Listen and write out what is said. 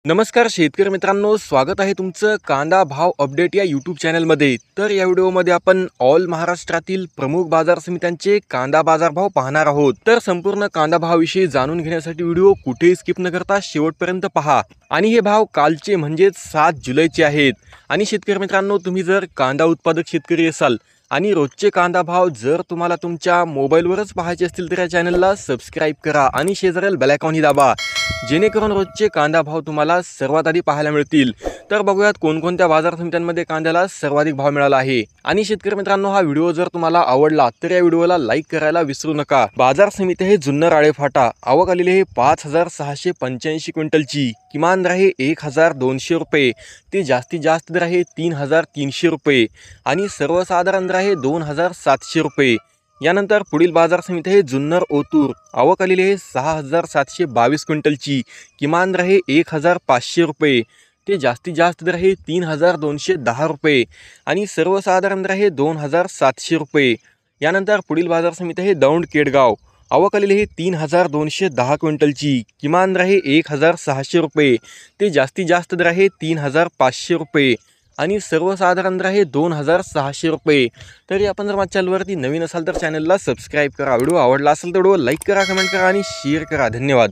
नमस्कार शेतकरी मित्रांनो, स्वागत आहे तुमचं कांदा भाव अपडेट या यूट्यूब चॅनलमध्ये। तर या व्हिडिओमध्ये आपण ऑल महाराष्ट्रातील प्रमुख बाजार समित्यांचे कांदा बाजार भाव पाहणार आहोत। तर संपूर्ण कांदा भावाविषयी जाणून घेण्यासाठी व्हिडिओ कुठेही स्किप न करता शेवटपर्यंत पहा। आणि हे भाव कालचे म्हणजेच 7 जुलैचे आहेत। आणि शेतकरी मित्रांनो, तुम्ही जर कांदा उत्पादक शेतकरी असाल आणि रोजचे कांदा भाव जर तुम्हाला तुमच्या मोबाईलवरच पाहायचे असतील तर या चॅनलला सबस्क्राइब करा आणि शेजारील बेल आयकॉन दाबा, जेणेकरून रोजचे कांदा भाव तुम्हाला सर्वात आधी पाहायला मिळतील। तर बघूयात कोणकोणत्या बाजार समित्यांमध्ये कांद्याला सर्वाधिक भाव मिळाला आहे। आणि शेतकरी मित्रांनो, हा व्हिडिओ जर तुम्हाला आवडला तर या व्हिडिओला लाईक करायला विसरू नका। बाजार समिती आहे जुन्नर आळेफाटा, आवक आलेली आहे 5685 क्विंटलची, किमान दर आहे 1200 रुपये, ते जास्तीत जास्त दर आहे 3300 रुपये आणि सर्वसाधारण दर आहे 2700 रुपये। यानंतर पुढील बाजार समिती आहे जुन्नर ओतूर, आवक आलेली आहे 6722 क्विंटलची, किमान दर आहे 1500 रुपये, ते जास्तीत जास्त दर आहे 3210 रुपये आणि सर्वसाधारण दर आहे 2700 रुपये। यानंतर पुढील बाजार समिती आहे दौंड केडगाव, आवक आलेली आहे 3210 क्विंटलची, किमान दर आहे 1600 रुपये, ते जास्तीत जास्त दर आहे 3500 रुपये आणि सर्वसाधारण दर आहे 2600 रुपये। तरी आपण जर माझ्या चॅनलवरती नवीन असाल तर चॅनलला सबस्क्राइब करा। व्हिडिओ आवडला असेल तर व्हिडिओ लाईक करा, कमेंट करा आणि शेअर करा। धन्यवाद।